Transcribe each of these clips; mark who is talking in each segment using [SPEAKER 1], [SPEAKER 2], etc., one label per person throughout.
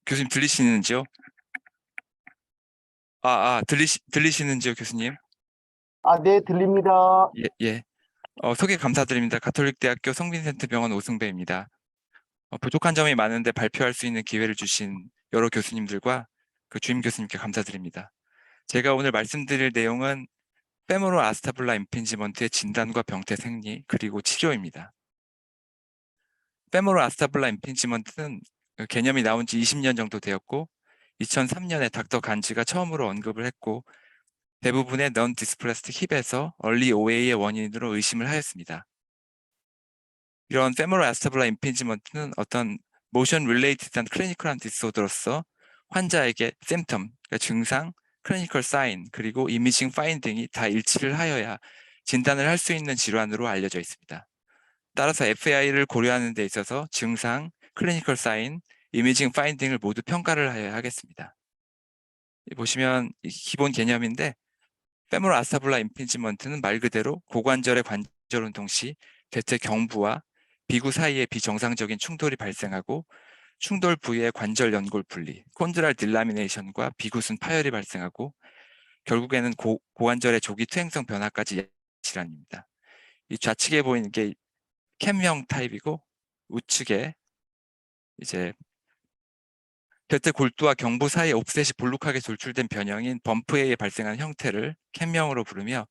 [SPEAKER 1] 교수님 들리시는지요? 들리시는지요, 교수님?
[SPEAKER 2] 네, 들립니다.
[SPEAKER 1] 예, 예. 소개 감사드립니다. 가톨릭대학교 성빈센트병원 오승배입니다. 부족한 점이 많은데 발표할 수 있는 기회를 주신 여러 교수님들과 그 주임 교수님께 감사드립니다. 제가 오늘 말씀드릴 내용은 페모럴 아스타블라 임핀지먼트의 진단과 병태 생리 그리고 치료입니다. 페모럴 아스타블라 임핀지먼트는 그 개념이 나온 지 20년 정도 되었고 2003년에 닥터 간지가 처음으로 언급을 했고 대부분의 non-displaced 힙에서 early OA의 원인으로 의심을 하였습니다. 이런 femoral acetabular impingement는 어떤 motion related and clinical한 디소더로서 환자에게 symptom, 그러니까 증상, clinical sign, 그리고 imaging finding이 다 일치를 하여야 진단을 할 수 있는 질환으로 알려져 있습니다. 따라서 FAI를 고려하는 데 있어서 증상, clinical sign, imaging finding을 모두 평가를 하여야 하겠습니다. 보시면 기본 개념인데 페모럴 아스타블라 임핀지먼트는 말 그대로 고관절의 관절 운동 시 대퇴 경부와 비구 사이에 비정상적인 충돌이 발생하고 충돌 부위의 관절 연골 분리, 콘드랄 딜라미네이션과 비구순 파열이 발생하고 결국에는 고관절의 조기 퇴행성 변화까지 질환입니다. 이 좌측에 보이는 게 캠형 타입이고 우측에 이제 대퇴 골두와 경부 사이에 옵셋이 볼록하게 돌출된 변형인 범프에 의해 발생하는 형태를 캠형으로 부르며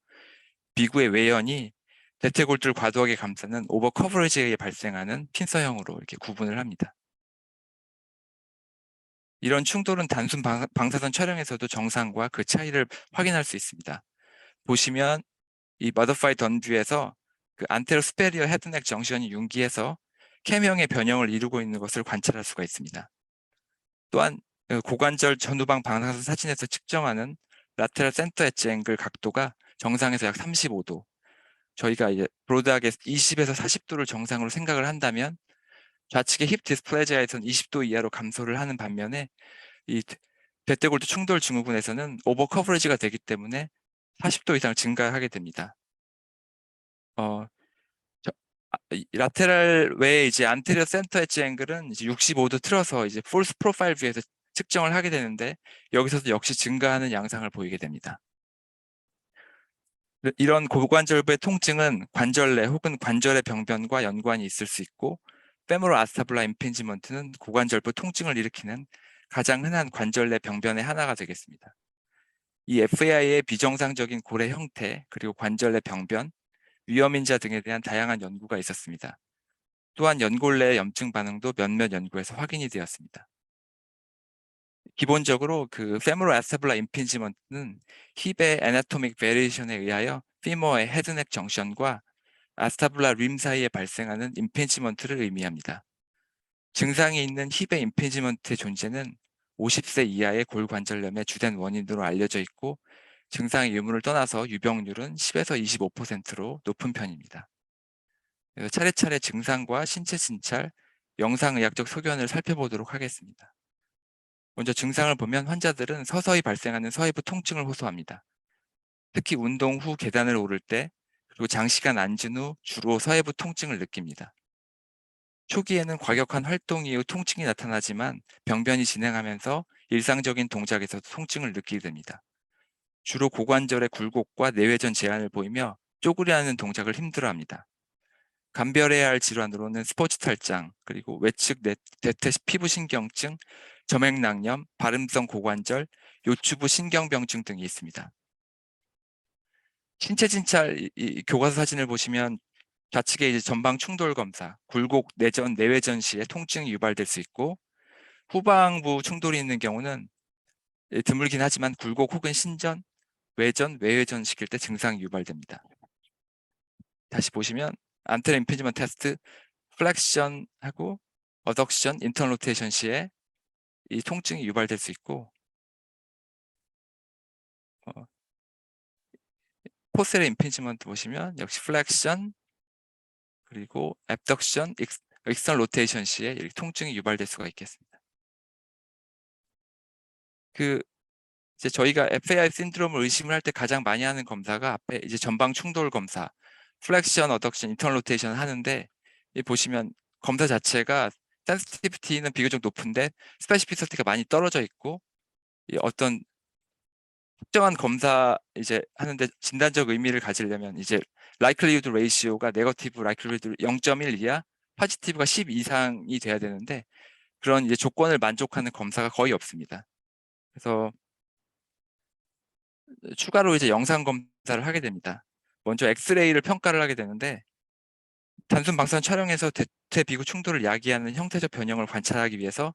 [SPEAKER 1] 비구의 외연이 대퇴골두를 과도하게 감싸는 오버 커버리지에 의해 발생하는 핀서형으로 이렇게 구분을 합니다. 이런 충돌은 단순 방사선 촬영에서도 정상과 그 차이를 확인할 수 있습니다. 보시면 이 머더파이 던뷰에서 그 안테로 스페리어 헤드넥 정션이 융기해서 캠형의 변형을 이루고 있는 것을 관찰할 수가 있습니다. 또한 고관절 전후방 방사선 사진에서 측정하는 라테럴 센터 엣지 앵글 각도가 정상에서 약 35도, 저희가 이제 브로드하게 20에서 40도를 정상으로 생각을 한다면 좌측의 힙 디스플레지아에서는 20도 이하로 감소를 하는 반면에 이 대퇴골두 충돌 증후군에서는 오버 커버리지가 되기 때문에 40도 이상 증가하게 됩니다. 라테랄 외에 이제 안테리어 센터 엣지 앵글은 이제 65도 틀어서 이제 폴스 프로파일 뷰에서 측정을 하게 되는데 여기서도 역시 증가하는 양상을 보이게 됩니다. 이런 고관절부의 통증은 관절 내 혹은 관절의 병변과 연관이 있을 수 있고 페모럴 아스타블라 임핀지먼트는 고관절부 통증을 일으키는 가장 흔한 관절 내 병변의 하나가 되겠습니다. 이 FAI의 비정상적인 고래 형태 그리고 관절 내 병변, 위험인자 등에 대한 다양한 연구가 있었습니다. 또한 연골 내 염증 반응도 몇몇 연구에서 확인이 되었습니다. 기본적으로 그 femoral acetabular impingement는 힙의 anatomic variation에 의하여 피머의 헤드넥 정션과 아스타블라 림 사이에 발생하는 임핀지먼트를 의미합니다. 증상이 있는 힙의 임핀지먼트의 존재는 50세 이하의 골관절염의 주된 원인으로 알려져 있고 증상의 유무를 떠나서 유병률은 10에서 25%로 높은 편입니다. 그래서 차례차례 증상과 신체 진찰, 영상의학적 소견을 살펴보도록 하겠습니다. 먼저 증상을 보면 환자들은 서서히 발생하는 서해부 통증을 호소합니다. 특히 운동 후 계단을 오를 때 그리고 장시간 앉은 후 주로 서해부 통증을 느낍니다. 초기에는 과격한 활동 이후 통증이 나타나지만 병변이 진행하면서 일상적인 동작에서도 통증을 느끼게 됩니다. 주로 고관절의 굴곡과 내외전 제한을 보이며 쪼그려앉는 동작을 힘들어합니다. 감별해야 할 질환으로는 스포츠 탈장, 그리고 외측 대퇴 피부신경증, 점액낭염, 발음성 고관절, 요추부 신경병증 등이 있습니다. 신체 진찰 교과서 사진을 보시면 좌측에 이제 전방 충돌 검사, 굴곡 내전, 내외전 시에 통증이 유발될 수 있고 후방부 충돌이 있는 경우는 드물긴 하지만 굴곡 혹은 신전, 외전, 외외전 시킬 때 증상이 유발됩니다. 다시 보시면 안테로 임피지먼트 테스트, 플렉션하고 어덕션, 인터널 로테이션 시에 이 통증이 유발될 수 있고 포스레 임피지먼트 보시면 역시 플렉션 그리고 앱덕션, 익스터널 로테이션 시에 이렇게 통증이 유발될 수가 있겠습니다. 이제 저희가 FAI 신드롬을 의심을 할 때 가장 많이 하는 검사가 앞에 이제 전방 충돌 검사, 플렉션, 어덕션, 인터널 로테이션 하는데 이 보시면 검사 자체가 센시티비티는 비교적 높은데 스페시피시티가 많이 떨어져 있고, 이 어떤 특정한 검사 이제 하는데 진단적 의미를 가지려면 이제 likelihood ratio가 네거티브 likelihood 0.1 이하, 포지티브가 10 이상이 돼야 되는데 그런 이제 조건을 만족하는 검사가 거의 없습니다. 그래서 추가로 이제 영상 검사를 하게 됩니다. 먼저 엑스레이를 평가를 하게 되는데 단순 방사선 촬영에서 대퇴 비구 충돌을 야기하는 형태적 변형을 관찰하기 위해서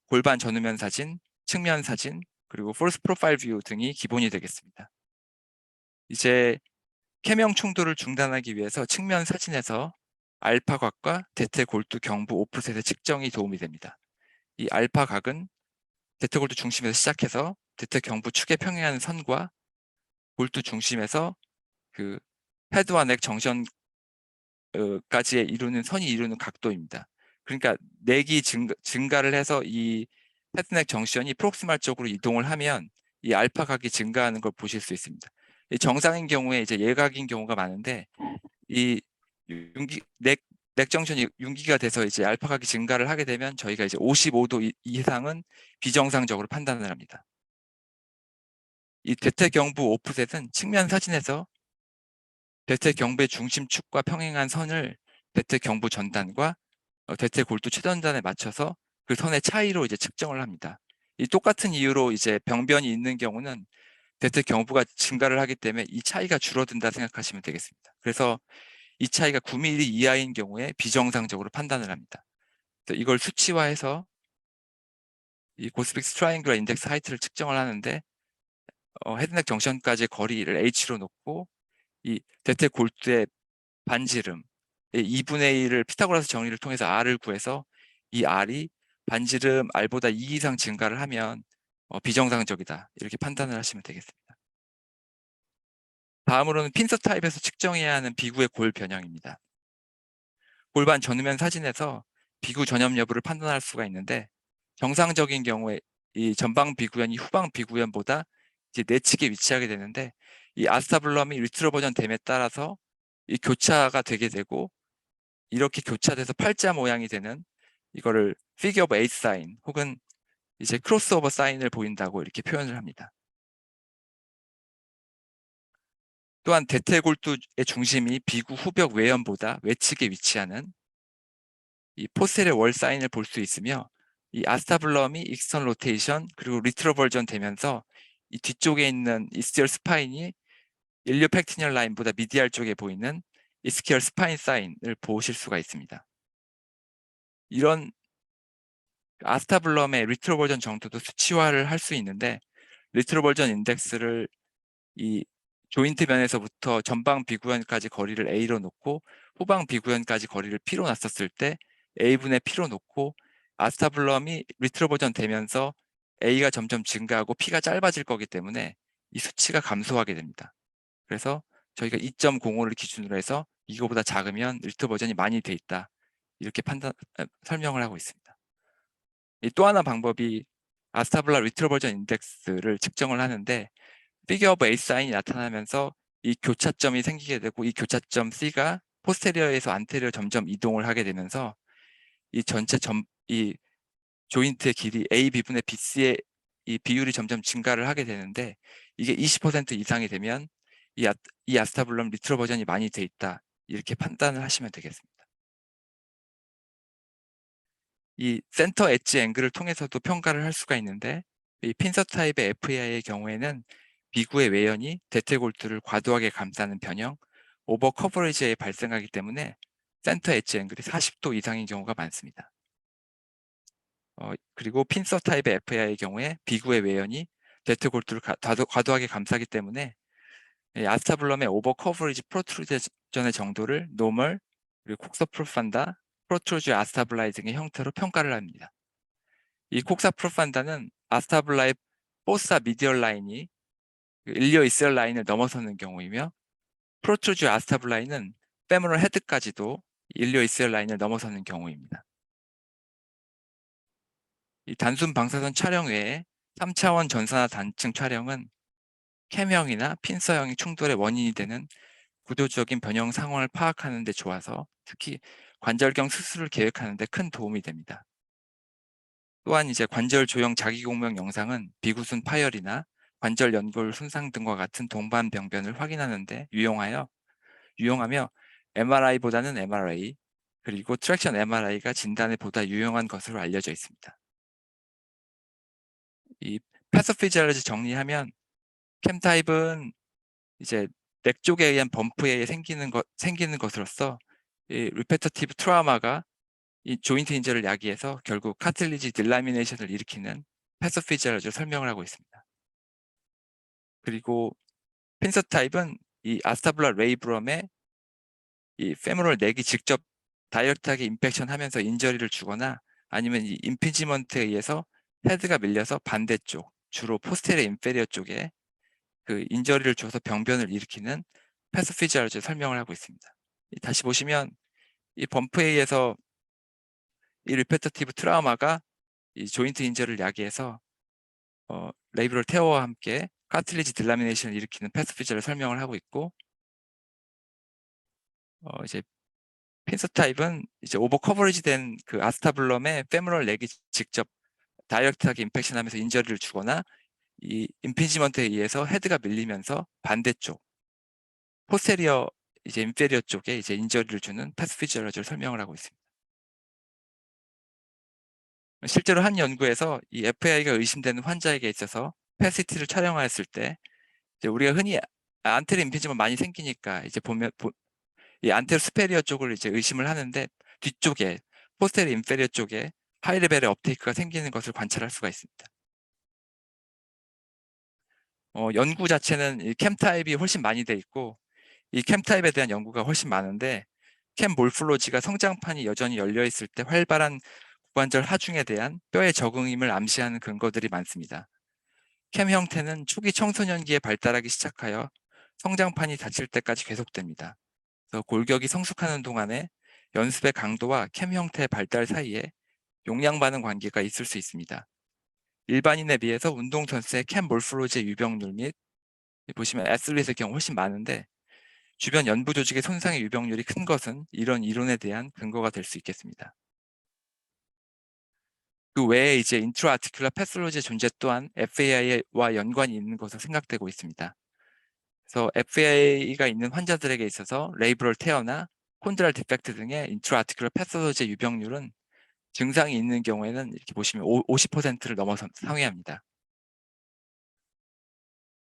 [SPEAKER 1] 골반 전후면 사진, 측면 사진, 그리고 폴스 프로파일 뷰 등이 기본이 되겠습니다. 이제 캐명 충돌을 중단하기 위해서 측면 사진에서 알파각과 대퇴 골두 경부 오프셋의 측정이 도움이 됩니다. 이 알파각은 대퇴 골두 중심에서 시작해서 대퇴 경부 축에 평행하는 선과 골두 중심에서 그 헤드와 넥 정션까지 이루는 선이 이루는 각도입니다. 그러니까 넥이 증가를 해서 이 헤드넥 정션이 프록시말 쪽으로 이동을 하면 이 알파각이 증가하는 걸 보실 수 있습니다. 이 정상인 경우에 이제 예각인 경우가 많은데 이 넥 정션이 윤기가 돼서 이제 알파각이 증가를 하게 되면 저희가 이제 55도 이상은 비정상적으로 판단을 합니다. 이 대퇴 경부 오프셋은 측면 사진에서 대퇴 경부의 중심축과 평행한 선을 대퇴 경부 전단과 대퇴 골두 최전단에 맞춰서 그 선의 차이로 이제 측정을 합니다. 이 똑같은 이유로 이제 병변이 있는 경우는 대퇴 경부가 증가를 하기 때문에 이 차이가 줄어든다 생각하시면 되겠습니다. 그래서 이 차이가 9mm 이하인 경우에 비정상적으로 판단을 합니다. 이걸 수치화해서 이 고스픽스 트라이앵글러 인덱스 하이트를 측정을 하는데 헤드넥 정션까지의 거리를 h로 놓고 이 대퇴 골두의 반지름 2분의 1을 피타고라스 정리를 통해서 r을 구해서 이 r이 반지름 r보다 2 이상 증가를 하면 비정상적이다 이렇게 판단을 하시면 되겠습니다. 다음으로는 핀서 타입에서 측정해야 하는 비구의 골 변형입니다. 골반 전후면 사진에서 비구 전염 여부를 판단할 수가 있는데 정상적인 경우에 이 전방 비구연이 후방 비구연보다 이제 내측에 위치하게 되는데 이 아스타블럼이 리트로버전 됨에 따라서 이 교차가 되게 되고 이렇게 교차돼서 팔자 모양이 되는 이거를 피겨 오브 에이스 사인 혹은 이제 크로스오버 사인을 보인다고 이렇게 표현을 합니다. 또한 대퇴골두의 중심이 비구 후벽 외연보다 외측에 위치하는 이 포스테리어 월 사인을 볼 수 있으며 이 아스타블럼이 익스턴 로테이션 그리고 리트로버전 되면서 이 뒤쪽에 있는 이스티얼 스파인이 일리오펙티니얼 라인보다 미디알 쪽에 보이는 이스키얼 스파인 사인을 보실 수가 있습니다. 이런 아스타블럼의 리트로버전 정도도 수치화를 할 수 있는데 리트로버전 인덱스를 이 조인트 면에서부터 전방 비구연까지 거리를 A로 놓고 후방 비구연까지 거리를 P로 놨었을 때 A분의 P로 놓고 아스타블럼이 리트로버전 되면서 A가 점점 증가하고 P가 짧아질 거기 때문에 이 수치가 감소하게 됩니다. 그래서 저희가 2.05를 기준으로 해서 이거보다 작으면 리트로버전이 많이 돼 있다. 이렇게 설명을 하고 있습니다. 또 하나 방법이 아스타블라 리트로버전 인덱스를 측정을 하는데 피겨 오브 A 사인이 나타나면서 이 교차점이 생기게 되고 이 교차점 C가 포스테리어에서 안테리어 점점 이동을 하게 되면서 이 전체 이 조인트의 길이 A, B분의 BC의 이 비율이 점점 증가를 하게 되는데 이게 20% 이상이 되면 이 아스타블럼 리트로버전이 많이 돼 있다. 이렇게 판단을 하시면 되겠습니다. 이 센터 엣지 앵글을 통해서도 평가를 할 수가 있는데 이 핀서 타입의 FAI의 경우에는 비구의 외연이 대퇴골두를 과도하게 감싸는 변형, 오버 커버리지에 발생하기 때문에 센터 엣지 앵글이 40도 이상인 경우가 많습니다. 그리고 핀서 타입의 FAI의 경우에 비구의 외연이 대퇴골두를 과도하게 감싸기 때문에 아스타블럼의 오버 커버리지 프로트루전의 정도를 노멀, 그리고 콕서 프로판다, 프로트루즈 아스타블라이징의 형태로 평가를 합니다. 이 콕사 프로판다는 아스타블라의 포사 미디얼 라인이 일리오 이스럴 라인을 넘어서는 경우이며 프로트루즈 아스타블라인은 페모럴 헤드까지도 일리오 이스럴 라인을 넘어서는 경우입니다. 이 단순 방사선 촬영 외에 3차원 전산화 단층 촬영은 캠형이나 핀서형의 충돌의 원인이 되는 구조적인 변형 상황을 파악하는 데 좋아서 특히 관절경 수술을 계획하는 데 큰 도움이 됩니다. 또한 이제 관절 조형 자기공명 영상은 비구순 파열이나 관절 연골 손상 등과 같은 동반 병변을 확인하는데 유용하며 MRI보다는 MRA 그리고 트랙션 MRI가 진단에 보다 유용한 것으로 알려져 있습니다. 이 패서피지올로지 정리하면 캠 타입은 이제 넥 쪽에 의한 범프에 생기는 것으로서 이 리페터티브 트라우마가 이 조인트 인저를 야기해서 결국 카틸리지 딜라미네이션을 일으키는 패서피지올로지를 설명을 하고 있습니다. 그리고 핀서 타입은 이 아스타블라 레이브럼에 이 페모럴 넥이 직접 다이렉트하게 임팩션 하면서 인저리를 주거나 아니면 이 임피지먼트에 의해서 헤드가 밀려서 반대쪽, 주로 포스테리어 인페리어 쪽에 그 인저리를 줘서 병변을 일으키는 패서피지올로지 설명을 하고 있습니다. 다시 보시면 이 범프에 의해서 이 리페터티브 트라우마가 이 조인트 인저를 야기해서 레이브럴 테어와 함께 카틸리지 딜라미네이션을 일으키는 패서피지를 설명을 하고 있고 이제 핀서 타입은 이제 오버 커버리지 된 그 아스타블럼에 페모럴 렉이 직접 다이렉트하게 임팩션하면서 인저리를 주거나 이 임피지먼트에 의해서 헤드가 밀리면서 반대쪽 포스테리어 이제 인페리어 쪽에 이제 인저리를 주는 패스피지올로지를 설명을 하고 있습니다. 실제로 한 연구에서 이 FAI가 의심되는 환자에게 있어서 패시티를 촬영하였을 때 이제 우리가 흔히 안테르 임피지먼트 많이 생기니까 이제 보면 이 안테르 스페리어 쪽을 이제 의심을 하는데 뒤쪽에 포스테리어 인페리어 쪽에 하이 레벨의 업테이크가 생기는 것을 관찰할 수가 있습니다. 연구 자체는 이 캠 타입이 훨씬 많이 돼 있고 이 캠 타입에 대한 연구가 훨씬 많은데 캠 몰플로지가 성장판이 여전히 열려 있을 때 활발한 고관절 하중에 대한 뼈의 적응임을 암시하는 근거들이 많습니다. 캠 형태는 초기 청소년기에 발달하기 시작하여 성장판이 닫힐 때까지 계속됩니다. 그래서 골격이 성숙하는 동안에 연습의 강도와 캠 형태의 발달 사이에 용량 반응 관계가 있을 수 있습니다. 일반인에 비해서 운동선수의 캠 몰플로지의 유병률 및 보시면 애슬릿의 경우 훨씬 많은데 주변 연부 조직의 손상의 유병률이 큰 것은 이런 이론에 대한 근거가 될 수 있겠습니다. 그 외에 이제 인트라아티큘러 패솔로지의 존재 또한 FAI와 연관이 있는 것으로 생각되고 있습니다. 그래서 FAI가 있는 환자들에게 있어서 레이브럴 테어나 콘드랄 디펙트 등의 인트라아티큘러 패솔로지의 유병률은 증상이 있는 경우에는 이렇게 보시면 50%를 넘어서 상회합니다.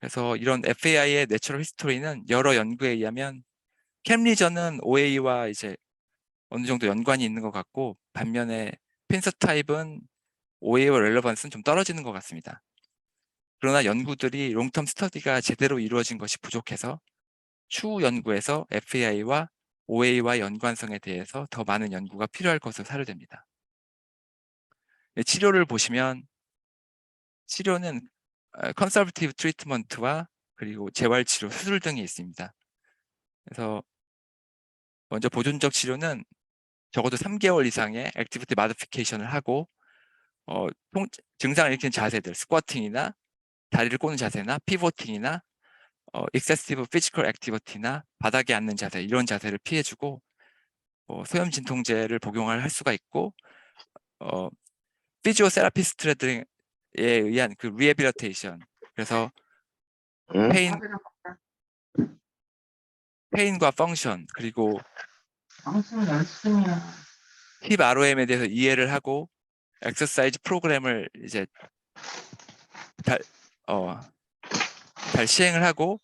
[SPEAKER 1] 그래서 이런 FAI의 내추럴 히스토리는 여러 연구에 의하면 캠 리전은 OA와 이제 어느 정도 연관이 있는 것 같고 반면에 핀서 타입은 OA와 렐러번스는 좀 떨어지는 것 같습니다. 그러나 연구들이 롱텀 스터디가 제대로 이루어진 것이 부족해서 추후 연구에서 FAI와 OA와 연관성에 대해서 더 많은 연구가 필요할 것으로 사료됩니다. 치료를 보시면 치료는 컨서버티브 트리트먼트와 그리고 재활치료, 수술 등이 있습니다. 그래서 먼저 보존적 치료는 적어도 3개월 이상의 액티비티 마디피케이션을 하고 증상을 일으키는 자세들, 스쿼팅이나 다리를 꼬는 자세나 피보팅이나 익세시브 피지컬 액티비티나 바닥에 앉는 자세 이런 자세를 피해주고 소염 진통제를 복용을 할 수가 있고 피지오세라피스트들에 의한 그 리해빌리테이션 그래서
[SPEAKER 2] 응?
[SPEAKER 1] 페인과 펑션 그리고
[SPEAKER 3] 방송 연습이야.
[SPEAKER 1] 힙 ROM에 대해서 이해를 하고 엑서사이즈 프로그램을 이제 잘 시행을 하고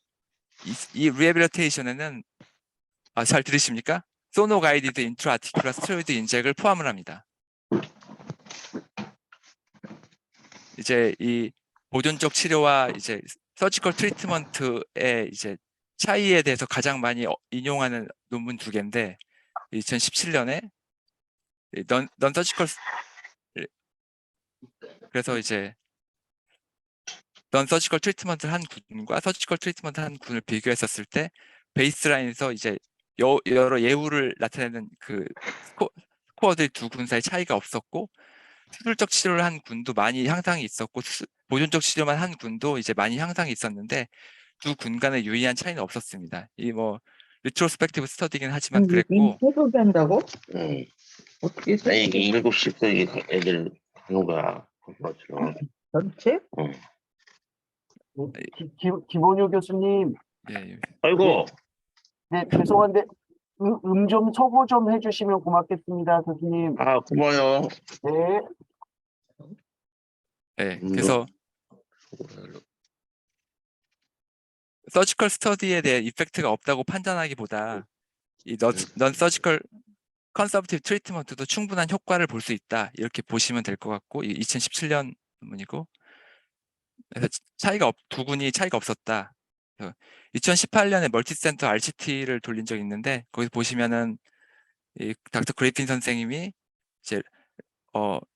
[SPEAKER 1] 이 리해빌리테이션에는 잘 들으십니까? 소노 가이디드 인트라아티큘러 스테로이드 인젝을 포함을 합니다. 이제 이 보존적 치료와 이제 서지컬 트리트먼트의 이제 차이에 대해서 가장 많이 인용하는 논문 2개인데 2017년에 넌 서지컬 그래서 이제 넌 서지컬 트리트먼트 한 군과 서지컬 트리트먼트 한 군을 비교했었을 때 베이스라인에서 이제 여러 예후를 나타내는 그 스코어들 두 군 사이 차이가 없었고 수술적 치료를 한 군도 많이 향상이 있었고 보존적 치료만 한 군도 이제 많이 향상이 있었는데 두 군 간의 유의한 차이는 없었습니다. 이 리트로스펙티브 스터디긴 하지만 그랬고
[SPEAKER 3] 해석이 한다고?
[SPEAKER 2] 응.
[SPEAKER 3] 어떻게
[SPEAKER 2] 아니, 이게 7시 그 애들
[SPEAKER 4] 하는 거야. 그렇죠.
[SPEAKER 2] 전체?
[SPEAKER 4] 응.
[SPEAKER 2] 김원효 교수님,
[SPEAKER 1] 예,
[SPEAKER 4] 아이고,
[SPEAKER 2] 네, 죄송한데, 좀 소개 좀 해주시면 고맙겠습니다, 교수님.
[SPEAKER 4] 아, 고마워요.
[SPEAKER 2] 네.
[SPEAKER 1] 예. 그래서 서지컬 스터디에 대해 이펙트가 없다고 판단하기보다 이 넌 서지컬 컨서버티브 트리트먼트도 충분한 효과를 볼 수 있다. 이렇게 보시면 될 것 같고, 2017년 논문이고, 그래서 두 군이 차이가 없었다. 2018년에 멀티센터 RCT를 돌린 적이 있는데, 거기서 보시면은 이 닥터 그리핀 선생님이 이제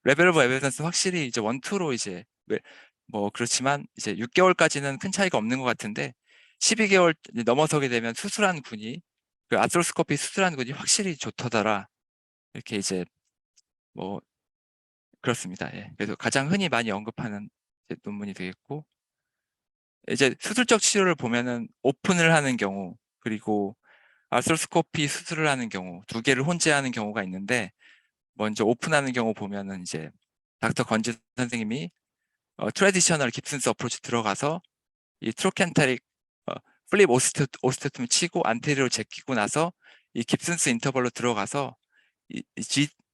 [SPEAKER 1] 레벨 오브 에비던스 확실히 이제 1, 2로 이제 뭐 그렇지만 이제 6개월까지는 큰 차이가 없는 것 같은데 12개월 넘어서게 되면 수술한 군이 그 아트로스코피 수술한 군이 확실히 좋더라. 이렇게 이제 뭐 그렇습니다. 예. 그래서 가장 흔히 많이 언급하는 이제 논문이 되겠고, 이제 수술적 치료를 보면은 오픈을 하는 경우 그리고 아트로스코피 수술을 하는 경우 두 개를 혼재하는 경우가 있는데, 먼저 오픈하는 경우 보면은 이제 닥터 건지 선생님이 트래디셔널 깁슨스 어프로치 들어가서 이 트로켄타릭 플립 오스테토미 치고 안테리어로 제끼고 나서 이 깁슨스 인터벌로 들어가서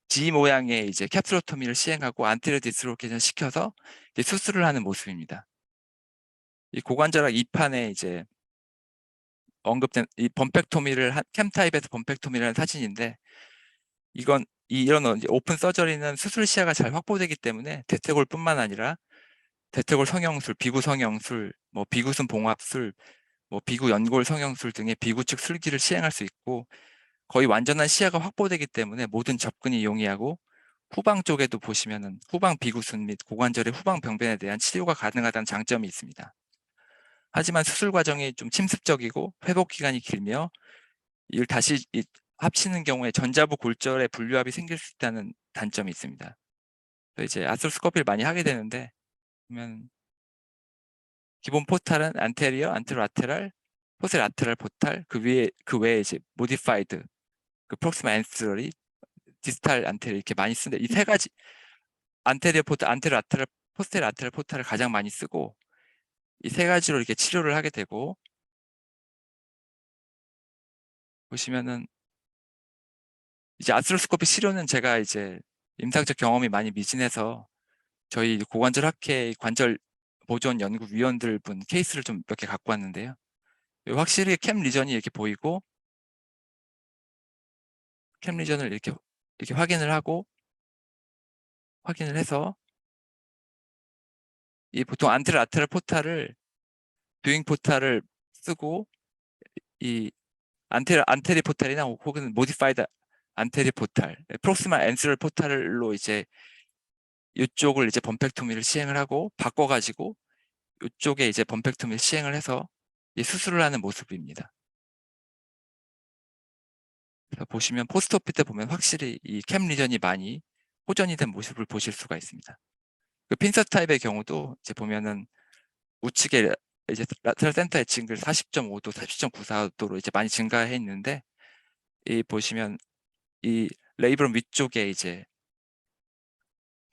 [SPEAKER 1] G 모양의 이제 캡슐로토미를 시행하고 안테리어 디스로케이션 시켜서 이제 수술을 하는 모습입니다. 이 고관절학 2판에 이제 언급된 이 범펙토미를 캠 타입에서 범펙토미를 한 사진인데, 이런 이제 오픈 서저리는 수술 시야가 잘 확보되기 때문에 대퇴골뿐만 아니라 대퇴골 성형술, 비구 성형술, 뭐 비구순 봉합술, 뭐 비구 연골 성형술 등의 비구측 술기를 시행할 수 있고, 거의 완전한 시야가 확보되기 때문에 모든 접근이 용이하고, 후방 쪽에도 보시면은 후방 비구순 및 고관절의 후방 병변에 대한 치료가 가능하다는 장점이 있습니다. 하지만 수술 과정이 좀 침습적이고 회복 기간이 길며 이를 다시 합치는 경우에 전자부 골절의 분류압이 생길 수 있다는 단점이 있습니다. 그래서 이제 아스트로스코피를 많이 하게 되는데, 보면 기본 포탈은 안테리어, 안테로라테랄, 포세라테랄 포탈, 그 외에 이제 모디파이드, 그 프록시마 앤스러리, 디스탈 안테리어 이렇게 많이 쓰는데, 이 세 가지 안테리어 포탈, 안테로라테랄, 포스테라테랄 포탈을 가장 많이 쓰고, 이 세 가지로 이렇게 치료를 하게 되고, 보시면은 이제 아스트로스코피 치료는 제가 이제 임상적 경험이 많이 미진해서 저희 고관절 학회 관절 보존 연구위원들 분 케이스를 좀 몇 개 갖고 왔는데요. 확실히 캠 리전이 이렇게 보이고, 캠 리전을 이렇게 확인을 해서 이 보통 안테라테랄 포탈을 뷰잉 포탈을 쓰고, 이 안테리 포탈이나 혹은 모디파이드 안테리 포탈, 프록시마 앤스럴 포탈로 이제 이쪽을 이제 범펙토미를 시행을 하고 바꿔가지고 이쪽에 이제 범펙토미를 시행을 해서 수술을 하는 모습입니다. 그래서 보시면 포스트오피 때 보면 확실히 이 캠 리전이 많이 호전이 된 모습을 보실 수가 있습니다. 그 핀서 타입의 경우도 이제 보면은 우측에 이제 라테럴 센터 엣칭을 40.5도, 40.94도로 이제 많이 증가해 있는데, 이 보시면 이 레이브럼 위쪽에 이제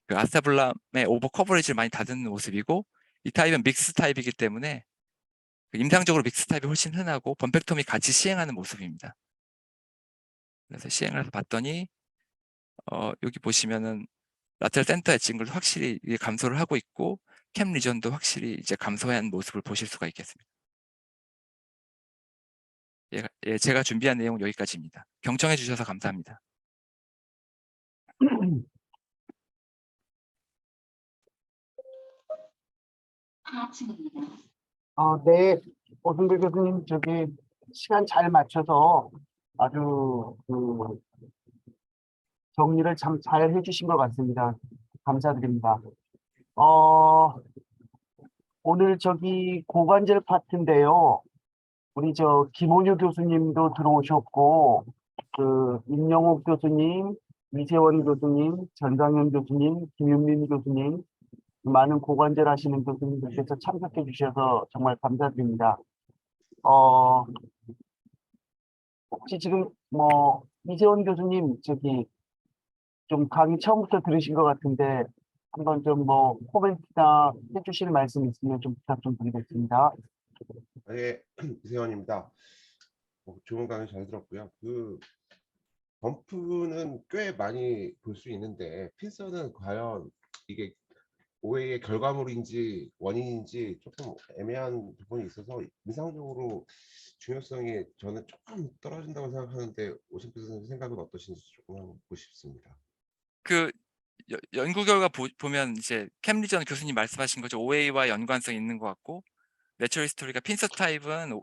[SPEAKER 1] 그 아스타블람의 오버 커버리지를 많이 다듬는 모습이고, 이 타입은 믹스 타입이기 때문에 임상적으로 믹스 타입이 훨씬 흔하고 범펙토미 같이 시행하는 모습입니다. 그래서 시행을 해서 봤더니 여기 보시면은 라테럴 센터 엣칭을 확실히 감소를 하고 있고, 캠 리전도 확실히 이제 감소한 모습을 보실 수가 있겠습니다. 예, 제가 준비한 내용은 여기까지입니다. 경청해 주셔서 감사합니다.
[SPEAKER 2] 네. 오승배 교수님, 시간 잘 맞춰서 아주 정리를 참 잘 해주신 것 같습니다. 감사드립니다. 오늘 고관절 파트인데요. 우리 김원효 교수님도 들어오셨고, 임영옥 교수님, 이세원 교수님, 전강현 교수님, 김윤민 교수님, 많은 고관절 하시는 교수님들께서 참석해 주셔서 정말 감사드립니다. 혹시 지금 이세원 교수님 좀 강의 처음부터 들으신 것 같은데 한번 좀 뭐 코멘트나 해주실 말씀 있으면 좀 부탁 좀 드리겠습니다.
[SPEAKER 5] 네, 이세원입니다. 좋은 강의 잘 들었고요. 범프는 꽤 많이 볼 수 있는데 핀서는 과연 이게 오해의 결과물인지 원인인지 조금 애매한 부분이 있어서 인상적으로 중요성이 저는 조금 떨어진다고 생각하는데 오신표 선생님 생각은 어떠신지 조금 한번 보고 싶습니다.
[SPEAKER 1] 그 연구 결과 보면 이제 캠 리전 교수님 말씀하신 거죠. OA와 연관성이 있는 것 같고 내추럴 히스토리가 핀서 타입은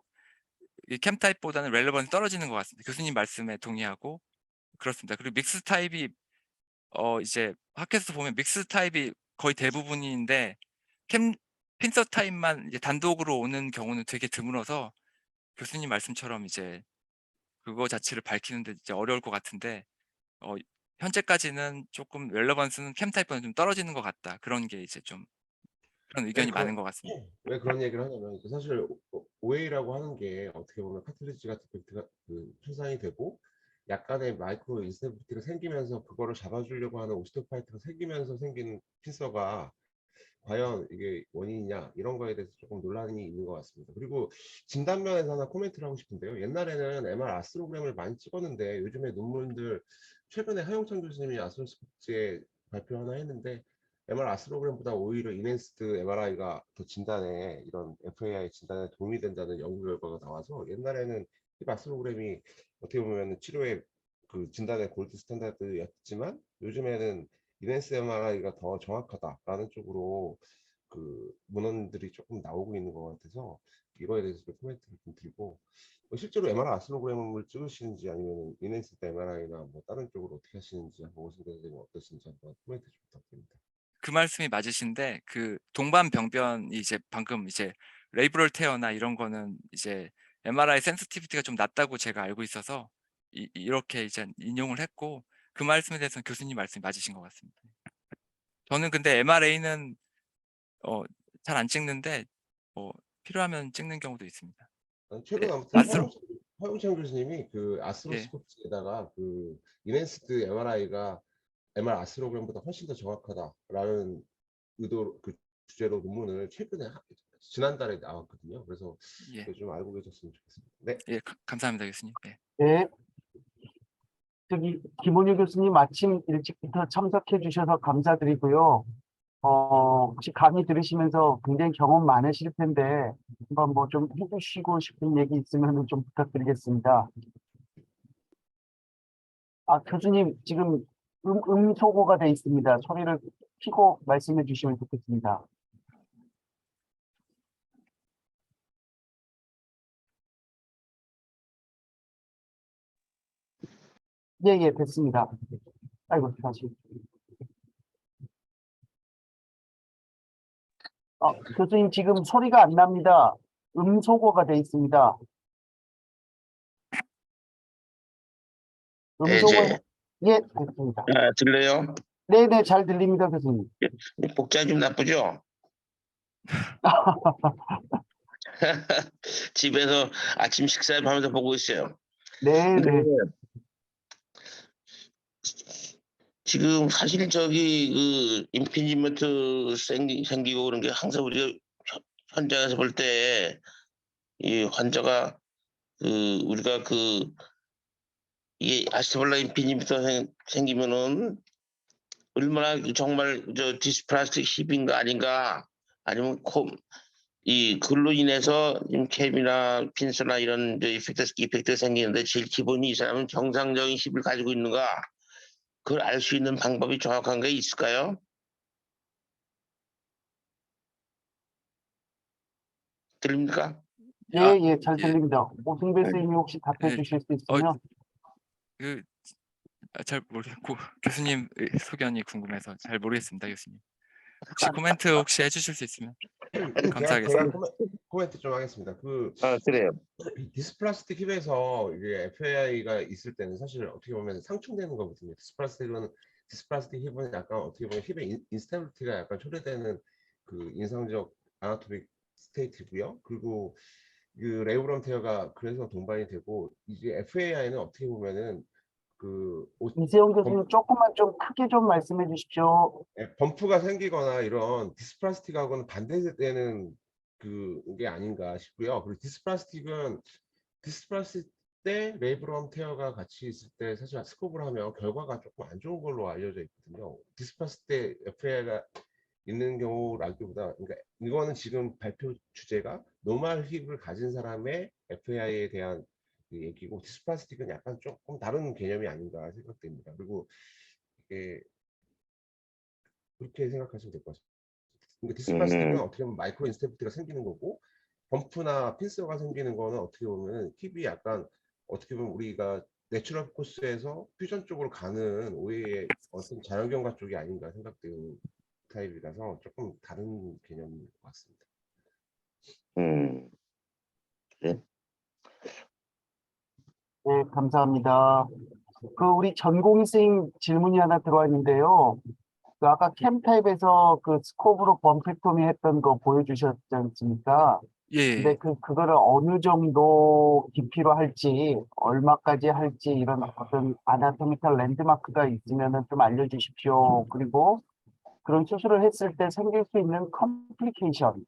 [SPEAKER 1] 캠 타입보다는 렐레번이 떨어지는 것 같습니다. 교수님 말씀에 동의하고 그렇습니다. 그리고 믹스 타입이 이제 학회에서 보면 믹스 타입이 거의 대부분인데 핀서 타입만 이제 단독으로 오는 경우는 되게 드물어서 교수님 말씀처럼 이제 그거 자체를 밝히는데 이제 어려울 것 같은데 현재까지는 조금 렐레번스는 캠 타입보다는 좀 떨어지는 것 같다. 그런 게 이제 좀 그런 의견이 많은 것 같습니다.
[SPEAKER 5] 왜 그런 얘기를 하냐면 사실 OA라고 하는 게 어떻게 보면 카틀리지 같은 팩트가 현상이 되고 약간의 마이크로 인스테빌리티가 생기면서 그거를 잡아주려고 하는 오스테오파이트가 생기면서 생긴 핀서가 과연 이게 원인이냐 이런 거에 대해서 조금 논란이 있는 것 같습니다. 그리고 진단면에서 하나 코멘트를 하고 싶은데요. 옛날에는 MR 아스트로그램을 많이 찍었는데 요즘에 논문들 최근에 하용찬 교수님이 아스트로스코프지에 발표 하나 했는데 MR 아스트로그램보다 오히려 인핸스드 MRI가 더 진단에 이런 FAI 진단에 도움이 된다는 연구 결과가 나와서 옛날에는 이 아스트로그램이 어떻게 보면 치료의 그 진단의 골드 스탠다드였지만 요즘에는 인핸스 MRI가 더 정확하다라는 쪽으로 그 문헌들이 조금 나오고 있는 것 같아서 이거에 대해서 좀 코멘트를 좀 드리고 실제로 MRI 아스트로그램을 찍으시는지 아니면 인핸스 MRI나 뭐 다른 쪽으로 어떻게 하시는지 한번 오신 선생님 어떠신지 한번 코멘트 좀 부탁드립니다.
[SPEAKER 1] 그 말씀이 맞으신데 그 동반병변이 이제 방금 이제 레이브럴 테어나 이런 거는 이제 MRI 센시티비티가 좀 낮다고 제가 알고 있어서 이렇게 이제 인용을 했고 그 말씀에 대해서는 교수님 말씀이 맞으신 것 같습니다. 저는 근데 MRA는 잘 안 찍는데 필요하면 찍는 경우도 있습니다.
[SPEAKER 5] 최근
[SPEAKER 1] 네,
[SPEAKER 5] 아무튼
[SPEAKER 1] 아스트로
[SPEAKER 5] 허영찬 교수님이 그
[SPEAKER 1] 예,
[SPEAKER 5] 아스트로스코프에다가 그 인핸스드 MRI가 MR 아스트로그램보다 훨씬 더 정확하다라는 의도 그 주제로 논문을 최근에 지난달에 나왔거든요. 그래서
[SPEAKER 1] 예,
[SPEAKER 5] 좀 알고 계셨으면 좋겠습니다. 네.
[SPEAKER 1] 예, 감사합니다, 교수님. 예.
[SPEAKER 2] 네. 저기 김원효 교수님 아침 일찍부터 참석해 주셔서 감사드리고요. 혹시 강의 들으시면서 굉장히 경험 많으실 텐데 한번 뭐 좀 해주시고 싶은 얘기 있으면 좀 부탁드리겠습니다. 교수님 지금 음소거가 돼 있습니다. 소리를 켜고 말씀해 주시면 좋겠습니다. 예, 예, 됐습니다. 아이고, 다시. 교수님 지금 소리가 안 납니다. 음소거가 돼 있습니다. 음소거,
[SPEAKER 4] 이제
[SPEAKER 2] 예, 됐습니다.
[SPEAKER 4] 들려요?
[SPEAKER 2] 네네, 잘 들립니다, 교수님.
[SPEAKER 4] 복장이 좀 나쁘죠? 집에서 아침 식사를 하면서 보고 있어요. 근데
[SPEAKER 2] 네네.
[SPEAKER 4] 지금 사실 저기 그 인피니먼트 생기고 그런 게 항상 우리가 현장에서 볼 때 이 환자가 그 우리가 그 이게 아스트발라 인피니먼트 생기면은 얼마나 정말 저 디스플라스틱 힙인가 아닌가 아니면 이 글로 인해서 캡이나 핀스나 이런 이펙트 생기는데 제일 기본이 이 사람은 정상적인 힙을 가지고 있는가 그걸 알 수 있는 방법이 정확한 게 있을까요? 들립니까?
[SPEAKER 2] 예,
[SPEAKER 1] 아,
[SPEAKER 2] 예, 잘
[SPEAKER 1] 예,
[SPEAKER 2] 들립니다. 오승배 선생님이 혹시 답해
[SPEAKER 1] 예,
[SPEAKER 2] 주실 수
[SPEAKER 1] 어,
[SPEAKER 2] 있으면.
[SPEAKER 1] 잘 모르겠고 교수님 소견이 궁금해서 잘 모르겠습니다, 교수님. 혹시 코멘트 혹시 해주실 수 있으면
[SPEAKER 5] 제가
[SPEAKER 1] 감사하겠습니다.
[SPEAKER 5] 코멘트 좀 하겠습니다.
[SPEAKER 4] 그래요.
[SPEAKER 5] 디스플라스틱 힙에서 이게 FAI가 있을 때는 사실 어떻게 보면 상충되는 거거든요. 디스플라스틱 힙은 약간 어떻게 보면 힙의 인스테빌리티가 약간 초래되는 그 인상적 아나토믹 스테이트고요. 그리고 그 레이브럼 테어가 그래서 동반이 되고 이제 FAI는 어떻게 보면은
[SPEAKER 2] 이세영 교수님 조금만 좀 크게 좀 말씀해 주십시오.
[SPEAKER 5] 범프가 생기거나 이런 디스플라스틱하고는 반대되는 그게 아닌가 싶고요. 그리고 디스플라스틱 때 레이브럼 테어가 같이 있을 때 사실 스코브를 하면 결과가 조금 안 좋은 걸로 알려져 있거든요. 디스플라스틱 때 FA가 있는 경우라기보다, 그러니까 이거는 지금 발표 주제가 노멀 힙을 가진 사람의 FAI에 대한 그 얘기고, 디스플라스틱은 약간 조금 다른 개념이 아닌가 생각됩니다. 그리고 이게 그렇게 생각하시면 될 것 같습니다. 그러니까 디스플라스틱은 어떻게 보면 마이크로 인스테빌리티가 생기는 거고, 범프나 핀서가 생기는 거는 어떻게 보면 힙이 약간 어떻게 보면 우리가 내추럴 코스에서 퓨전 쪽으로 가는 오해의 어떤 자연경과 쪽이 아닌가 생각되는 타입이라서 조금 다른 개념인 것 같습니다.
[SPEAKER 4] 그래?
[SPEAKER 2] 네, 감사합니다. 우리 전공생 질문이 하나 들어와 있는데요. 아까 캠타입에서 스코브로 범팩토미 했던 거 보여주셨지 않습니까?
[SPEAKER 1] 예,
[SPEAKER 2] 근데 그거를 어느 정도 깊이로 할지, 얼마까지 할지, 이런 어떤 아나토미컬 랜드마크가 있으면 좀 알려주십시오. 그리고 그런 수술을 했을 때 생길 수 있는 컴플리케이션이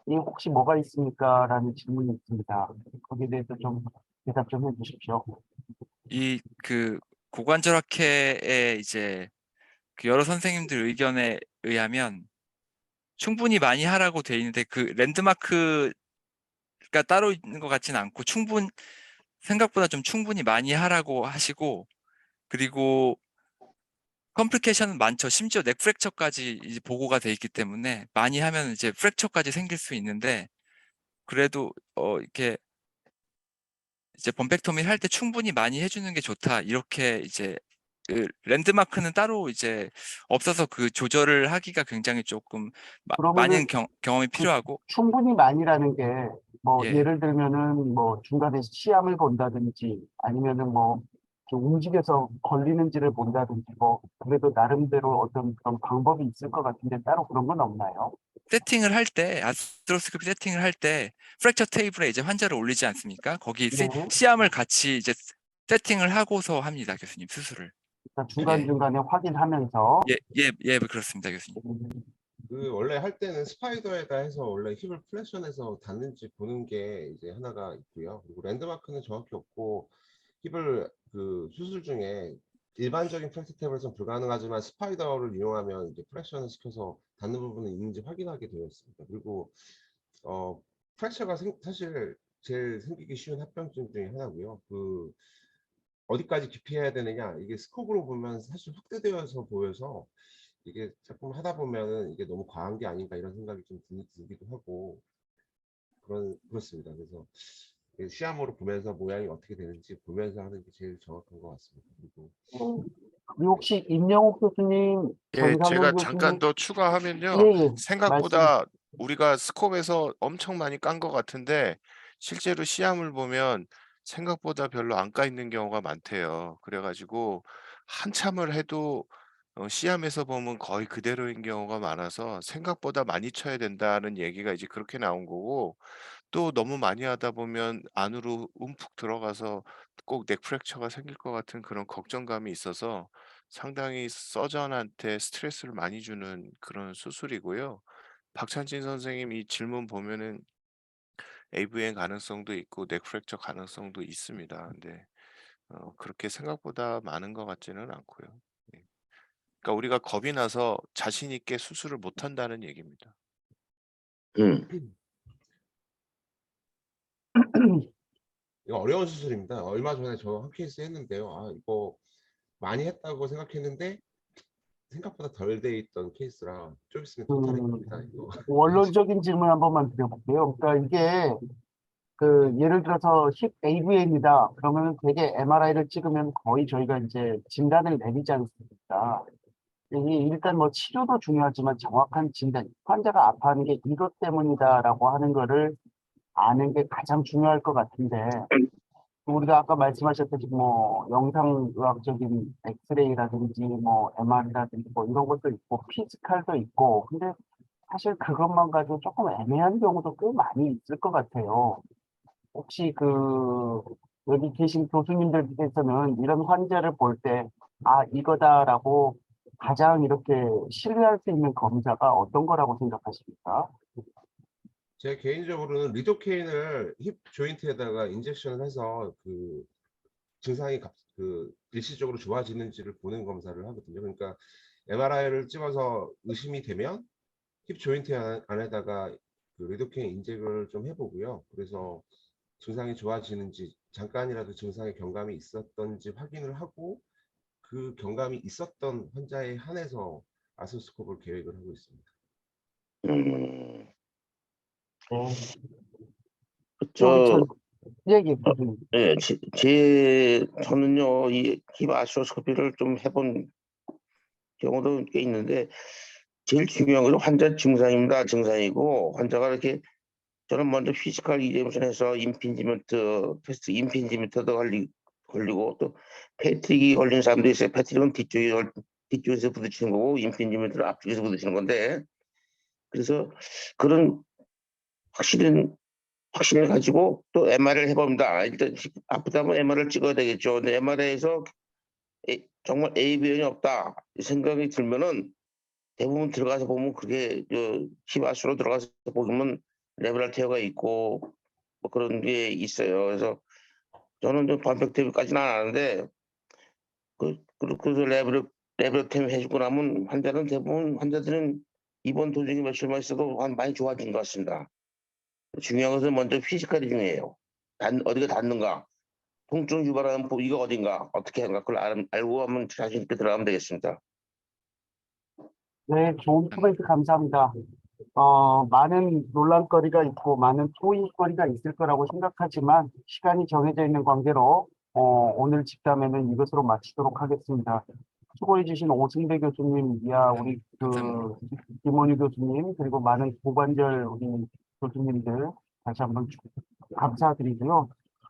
[SPEAKER 2] 혹시 뭐가 있습니까? 라는 질문이 있습니다. 거기에 대해서 좀 대답 좀 해주십시오.
[SPEAKER 1] 고관절학회의 이제 여러 선생님들 의견에 의하면 충분히 많이 하라고 돼 있는데 랜드마크가 따로 있는 것 같지는 않고 생각보다 좀 충분히 많이 하라고 하시고, 그리고 컴플리케이션은 많죠. 심지어 넥 프랙처까지 이제 보고가 돼 있기 때문에 많이 하면 이제 프랙처까지 생길 수 있는데, 그래도 이렇게 이제 범팩토미를 할 때 충분히 많이 해주는 게 좋다. 이렇게 이제 랜드마크는 따로 이제 없어서 조절을 하기가 굉장히 조금 많은
[SPEAKER 2] 그러면은
[SPEAKER 1] 경험이
[SPEAKER 2] 그
[SPEAKER 1] 필요하고.
[SPEAKER 2] 충분히 많이라는 게
[SPEAKER 1] 예.
[SPEAKER 2] 예를 들면은 중간에 시암을 본다든지 아니면은 좀 움직여서 걸리는지를 본다든지 그래도 나름대로 어떤 그런 방법이 있을 것 같은데 따로 그런 건 없나요?
[SPEAKER 1] 세팅을 할 때, 아스트로스코피 세팅을 할 때 프랙처 테이블에 이제 환자를 올리지 않습니까? 거기
[SPEAKER 2] 네.
[SPEAKER 1] 시암을 같이 이제 세팅을 하고서 합니다, 교수님, 수술을.
[SPEAKER 2] 그러니까
[SPEAKER 1] 예.
[SPEAKER 2] 중간중간에 확인하면서
[SPEAKER 1] 그렇습니다, 교수님.
[SPEAKER 5] 원래 할 때는 스파이더에다 해서 원래 힙을 플렉션해서 닿는지 보는 게 이제 하나가 있고요. 그리고 랜드마크는 정확히 없고, 힙을 수술 중에 일반적인 프랙처 탭에서는 불가능하지만 스파이더를 이용하면 이제 프랙션을 시켜서 닿는 부분이 있는지 확인하게 되어 있습니다. 그리고 프랙처가 사실 제일 생기기 쉬운 합병증 중에 하나고요. 어디까지 깊이 해야 되느냐, 이게 스코프로 보면 사실 확대되어서 보여서 이게 자꾸 하다 보면은 이게 너무 과한 게 아닌가 이런 생각이 좀 들기도 하고 그렇습니다. 그래서 시야모로 보면서 모양이 어떻게 되는지 보면서 하는 게 제일 정확한 것 같습니다. 그리고
[SPEAKER 2] 혹시 임영옥 교수님,
[SPEAKER 6] 예, 제가
[SPEAKER 2] 전상훈
[SPEAKER 6] 잠깐
[SPEAKER 2] 교수님,
[SPEAKER 6] 더 추가하면요.
[SPEAKER 2] 예, 말씀.
[SPEAKER 6] 생각보다 우리가 스콥에서 엄청 많이 깐 것 같은데 실제로 시야물 보면 생각보다 별로 안 까 있는 경우가 많대요. 그래가지고 한참을 해도 시암에서 보면 거의 그대로인 경우가 많아서 생각보다 많이 쳐야 된다는 얘기가 이제 그렇게 나온 거고, 또 너무 많이 하다 보면 안으로 움푹 들어가서 꼭 넥 프랙처가 생길 것 같은 그런 걱정감이 있어서 상당히 서전한테 스트레스를 많이 주는 그런 수술이고요. 박찬진 선생님 이 질문 보면은 AVN 가능성도 있고 넥 프랙처 가능성도 있습니다. 근데 그렇게 생각보다 많은 것 같지는 않고요. 예. 그러니까 우리가 겁이 나서 자신 있게 수술을 못 한다는 얘기입니다.
[SPEAKER 5] 이거 어려운 수술입니다. 얼마 전에 저 한 케이스 했는데요. 이거 많이 했다고 생각했는데 생각보다 덜 돼 있던 케이스라 좀 있으면 토탈일 겁니다. 이거.
[SPEAKER 2] 원론적인 질문 한 번만 드려볼게요. 그러니까 이게 예를 들어서 힙 AVN이다. 그러면 되게 MRI를 찍으면 거의 저희가 이제 진단을 내리지 않습니까? 이게 일단 치료도 중요하지만 정확한 진단, 환자가 아파하는 게 이것 때문이다라고 하는 거를 아는 게 가장 중요할 것 같은데, 우리가 아까 말씀하셨듯이 영상의학적인 엑스레이라든지 MR이라든지 이런 것도 있고 피지컬도 있고, 근데 사실 그것만 가지고 조금 애매한 경우도 꽤 많이 있을 것 같아요. 혹시 여기 계신 교수님들께서는 이런 환자를 볼 때, 아, 이거다라고 가장 이렇게 신뢰할 수 있는 검사가 어떤 거라고 생각하십니까?
[SPEAKER 5] 제 개인적으로는 리도케인을 힙 조인트에다가 인젝션을 해서 그 증상이 일시적으로 좋아지는지를 보는 검사를 하거든요. 그러니까 MRI를 찍어서 의심이 되면 힙 조인트 안에다가 그 리도케인 인젝을 좀 해보고요. 그래서 증상이 좋아지는지, 잠깐이라도 증상에 경감이 있었던지 확인을 하고 그 경감이 있었던 환자에 한해서 아스스코프를 계획을 하고 있습니다.
[SPEAKER 2] 네.
[SPEAKER 4] 저,
[SPEAKER 2] 전, 예, 교수님.
[SPEAKER 4] 예, 저는요, 이 히바시오스코피를 좀 해본 경우도 꽤 있는데, 제일 중요한 건 환자 증상입니다. 증상이고, 환자가 이렇게, 저는 먼저 피지컬 이제미션에서 임핀지먼트 테스트, 임핀지먼트도 걸리고, 또 패트릭이 걸린 사람도 있어요. 패트릭은 뒤쪽에서 부딪히는 거고, 임핀지먼트는 앞쪽에서 부딪히는 건데, 그래서 그런 확신을 가지고 또 MR을 해봅니다. 일단 아프다면 MR을 찍어야 되겠죠. 근데 MR에서 정말 ABN이 없다 이 생각이 들면은 대부분 들어가서 보면 그게 히바스로 들어가서 보면 레브럴 테어가 있고 뭐 그런 게 있어요. 그래서 저는 좀 반백테이까지는 안 하는데 그래서 레브럴 테어 해주고 나면 대부분 환자들은 입원 도중에 며칠만 있어도 많이 좋아진 것 같습니다. 중요한 것은 먼저 피지컬이 중요해요. 어디가 닿는가, 통증 유발하는 부위가 어딘가, 어떻게 하는가, 그걸 알고 하면 자신 있게 들어가면 되겠습니다.
[SPEAKER 2] 네, 좋은 코멘트 감사합니다. 많은 논란거리가 있고 많은 토의거리가 있을 거라고 생각하지만 시간이 정해져 있는 관계로 오늘 집담회는 이것으로 마치도록 하겠습니다. 수고해 주신 오승배 교수님, 우리
[SPEAKER 1] 감사합니다.
[SPEAKER 2] 김원유 교수님, 그리고 많은 고관절 우리 교수님들 다시 한번 감사드리고요.